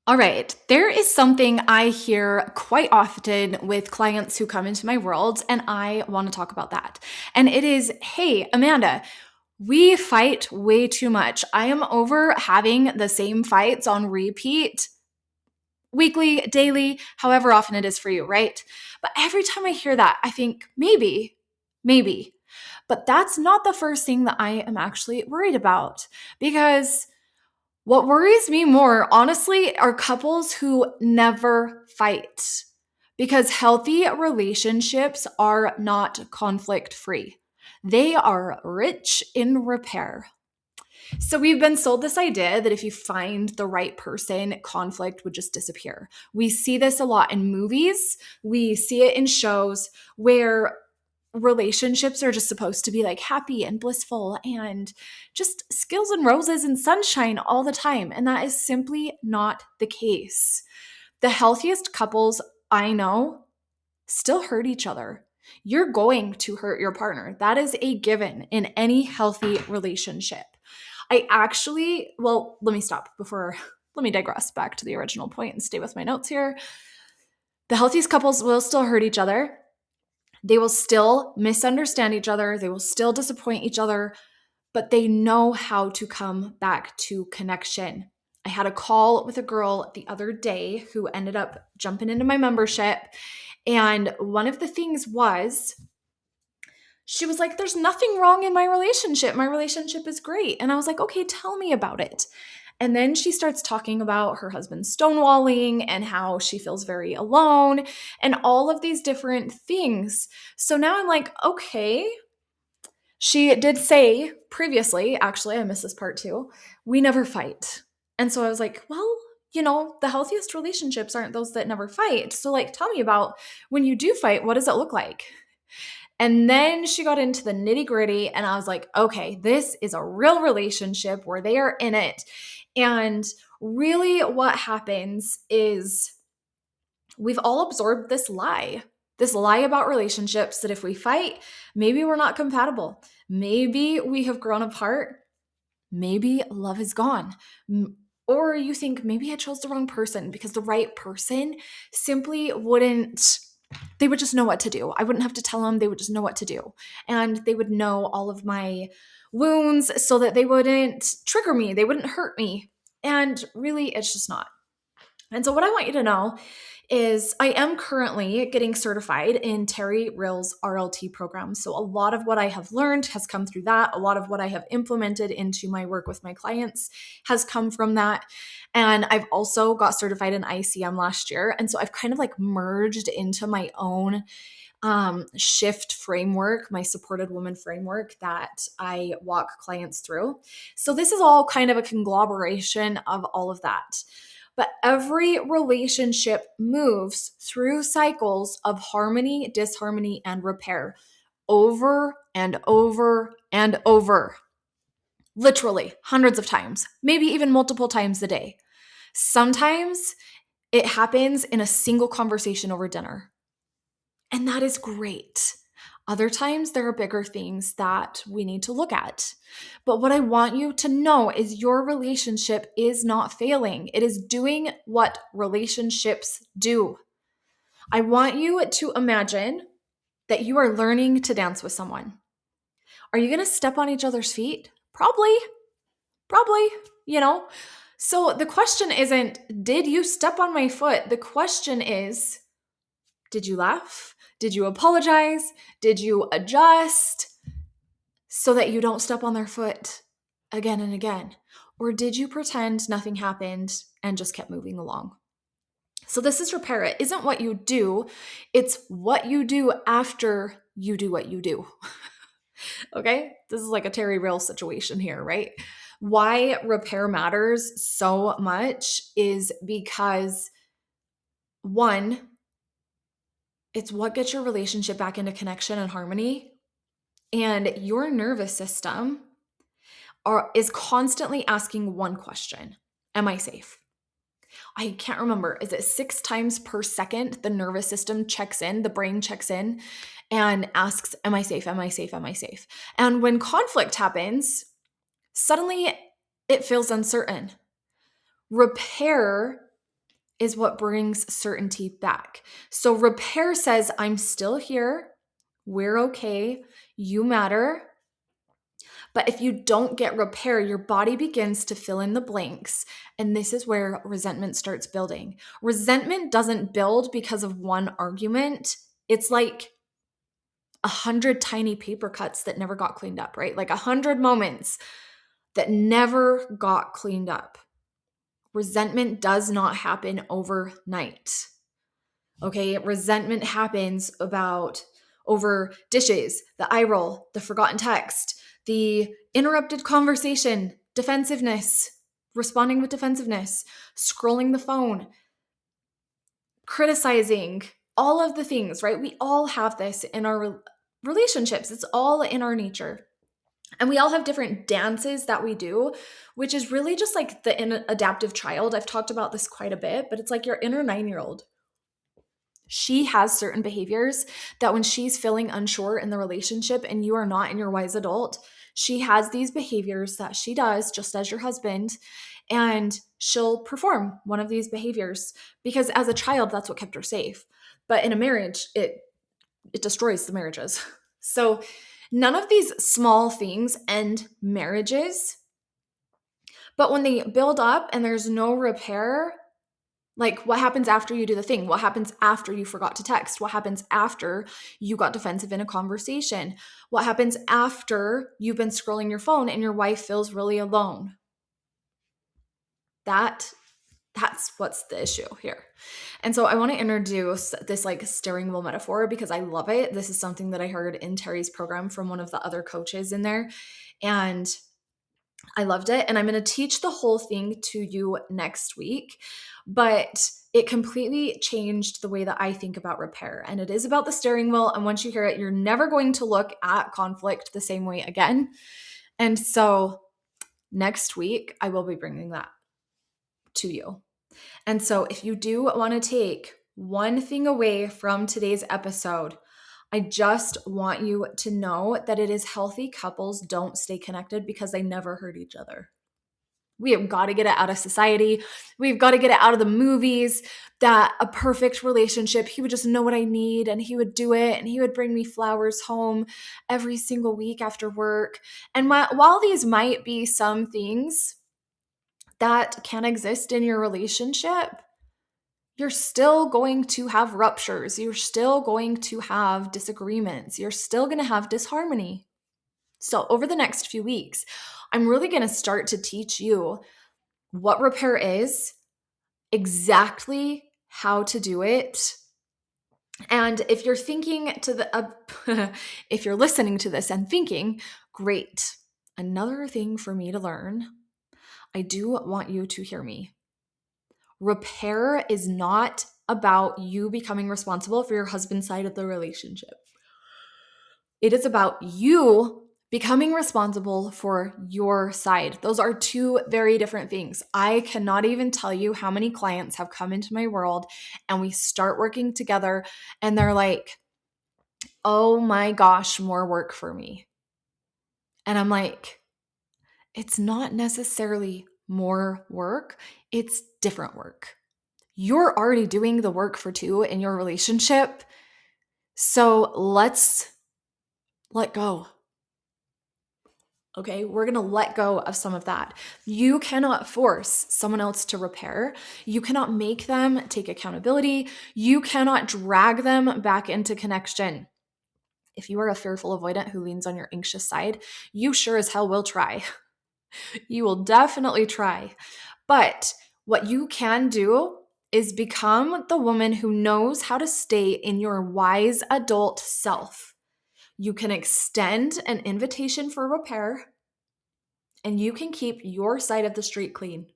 All right. There is something I hear quite often with clients who come into my world, and I want to talk about that. And it is, hey, Amanda, we fight way too much. I am over having the same fights on repeat weekly, daily, however often it is for you, right? But every time I hear that, I think maybe. But that's not the first thing that I am actually worried about because what worries me more, honestly, are couples who never fight because healthy relationships are not conflict free. They are rich in repair. So we've been sold this idea that if you find the right person, conflict would just disappear. We see this a lot in movies. We see it in shows where relationships are just supposed to be like happy and blissful and just skills and roses and sunshine all the time. And that is simply not the case. The healthiest couples I know still hurt each other. You're going to hurt your partner. That is a given in any healthy relationship. Let me stop before, let me digress back to the original point and stay with my notes here. The healthiest couples will still hurt each other. They will still misunderstand each other. They will still disappoint each other, but they know how to come back to connection. I had a call with a girl the other day who ended up jumping into my membership. And one of the things was, she was like, there's nothing wrong in my relationship. My relationship is great. And I was like, okay, tell me about it. And then she starts talking about her husband stonewalling and how she feels very alone and all of these different things. So now I'm like, okay. She did say previously, actually, I missed this part too, we never fight. And so I was like, well, the healthiest relationships aren't those that never fight. So, like, tell me about when you do fight, what does it look like? And then she got into the nitty gritty, and I was like, okay, this is a real relationship where they are in it. And really, what happens is we've all absorbed this lie about relationships that if we fight, maybe we're not compatible. Maybe we have grown apart. Maybe love is gone. Or you think maybe I chose the wrong person because the right person simply wouldn't, they would just know what to do. I wouldn't have to tell them, they would just know what to do. And they would know all of my wounds so that they wouldn't trigger me, they wouldn't hurt me. And really, it's just not. And so what I want you to know is I am currently getting certified in Terry Rill's RLT program. So a lot of what I have learned has come through that. A lot of what I have implemented into my work with my clients has come from that. And I've also got certified in ICM last year. And so I've kind of like merged into my own shift framework, my supported woman framework that I walk clients through. So this is all kind of a conglomeration of all of that. But every relationship moves through cycles of harmony, disharmony, and repair over and over and over. Literally hundreds of times, maybe even multiple times a day. Sometimes it happens in a single conversation over dinner. And that is great. Other times, there are bigger things that we need to look at. But what I want you to know is your relationship is not failing. It is doing what relationships do. I want you to imagine that you are learning to dance with someone. Are you going to step on each other's feet? Probably, you know. So the question isn't, did you step on my foot? The question is, did you laugh? Did you apologize? Did you adjust so that you don't step on their foot again and again? Or did you pretend nothing happened and just kept moving along? So this is repair. It isn't what you do, it's what you do after you do what you do. Okay? This is like a Terry Real situation here, right? Why repair matters so much is because, one, it's what gets your relationship back into connection and harmony. And your nervous system is constantly asking one question: am I safe? I can't remember. Is it 6 times per second the nervous system checks in, the brain checks in and asks, am I safe? Am I safe? Am I safe? And when conflict happens, suddenly it feels uncertain. Repair is what brings certainty back. So repair says, I'm still here. We're okay. You matter. But if you don't get repair, your body begins to fill in the blanks. And this is where resentment starts building. Resentment doesn't build because of one argument. It's like 100 tiny paper cuts that never got cleaned up, right? Like 100 moments that never got cleaned up. Resentment does not happen overnight. Okay, resentment happens over dishes, the eye roll, the forgotten text, the interrupted conversation, defensiveness, responding with defensiveness, scrolling the phone, criticizing, all of the things, right? We all have this in our relationships. It's all in our nature. And we all have different dances that we do, which is really just like the adaptive child. I've talked about this quite a bit, but it's like your inner 9-year-old. She has certain behaviors that when she's feeling unsure in the relationship and you are not in your wise adult, she has these behaviors that she does just as your husband, and she'll perform one of these behaviors because as a child, that's what kept her safe. But in a marriage, it destroys the marriages. So none of these small things end marriages, but when they build up and there's no repair, like what happens after you do the thing? What happens after you forgot to text? What happens after you got defensive in a conversation? What happens after you've been scrolling your phone and your wife feels really alone? That's what's the issue here. And so I want to introduce this like steering wheel metaphor because I love it. This is something that I heard in Terry's program from one of the other coaches in there. And I loved it. And I'm going to teach the whole thing to you next week. But it completely changed the way that I think about repair. And it is about the steering wheel. And once you hear it, you're never going to look at conflict the same way again. And so next week, I will be bringing that to you. And so if you do want to take one thing away from today's episode, I just want you to know that it is healthy couples don't stay connected because they never hurt each other. We have got to get it out of society. We've got to get it out of the movies that a perfect relationship, he would just know what I need and he would do it and he would bring me flowers home every single week after work. And while these might be some things that can exist in your relationship, you're still going to have ruptures. You're still going to have disagreements. You're still going to have disharmony. So over the next few weeks, I'm really going to start to teach you what repair is, exactly how to do it. And if you're if you're listening to this and thinking, great, another thing for me to learn, I do want you to hear me. Repair is not about you becoming responsible for your husband's side of the relationship. It is about you becoming responsible for your side. Those are two very different things. I cannot even tell you how many clients have come into my world and we start working together and they're like, oh my gosh, more work for me. And I'm like, it's not necessarily more work, it's different work. You're already doing the work for two in your relationship. So let's let go. Okay, we're going to let go of some of that. You cannot force someone else to repair. You cannot make them take accountability. You cannot drag them back into connection. If you are a fearful avoidant who leans on your anxious side, you sure as hell will try. You will definitely try. But what you can do is become the woman who knows how to stay in your wise adult self. You can extend an invitation for repair, and you can keep your side of the street clean.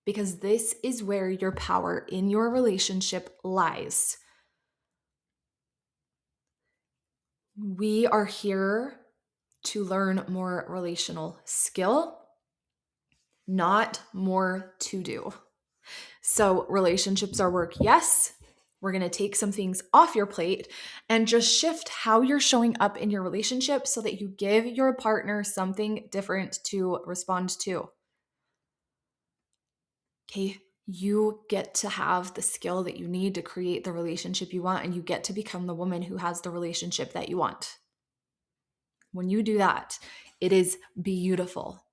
Because this is where your power in your relationship lies. We are here to learn more relational skill, not more to do. So relationships are work, yes. We're going to take some things off your plate and just shift how you're showing up in your relationship so that you give your partner something different to respond to. Okay, you get to have the skill that you need to create the relationship you want, and you get to become the woman who has the relationship that you want. When you do that, it is beautiful.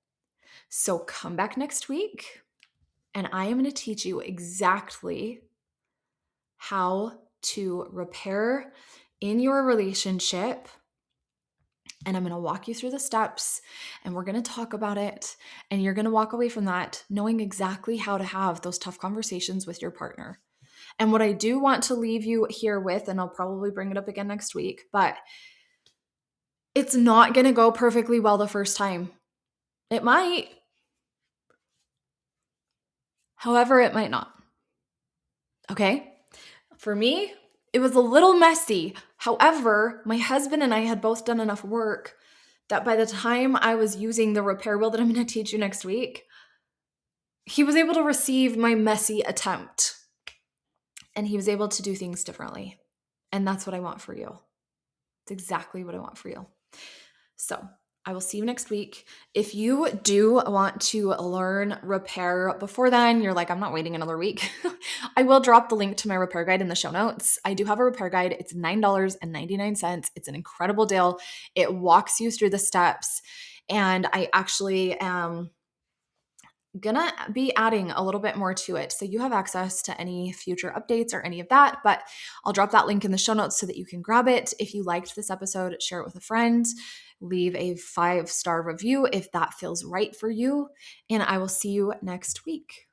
So come back next week, and I am going to teach you exactly how to repair in your relationship. And I'm going to walk you through the steps, and we're going to talk about it. And you're going to walk away from that knowing exactly how to have those tough conversations with your partner. And what I do want to leave you here with, and I'll probably bring it up again next week, but it's not going to go perfectly well the first time. It might. However, it might not. Okay? For me, it was a little messy. However, my husband and I had both done enough work that by the time I was using the repair wheel that I'm going to teach you next week, he was able to receive my messy attempt, and he was able to do things differently. And that's what I want for you. It's exactly what I want for you. So I will see you next week. If you do want to learn repair before then, you're like, I'm not waiting another week. I will drop the link to my repair guide in the show notes. I do have a repair guide. It's $9.99. It's an incredible deal. It walks you through the steps. And I actually am gonna be adding a little bit more to it. So you have access to any future updates or any of that, but I'll drop that link in the show notes so that you can grab it. If you liked this episode, share it with a friend, leave a 5-star review if that feels right for you, and I will see you next week.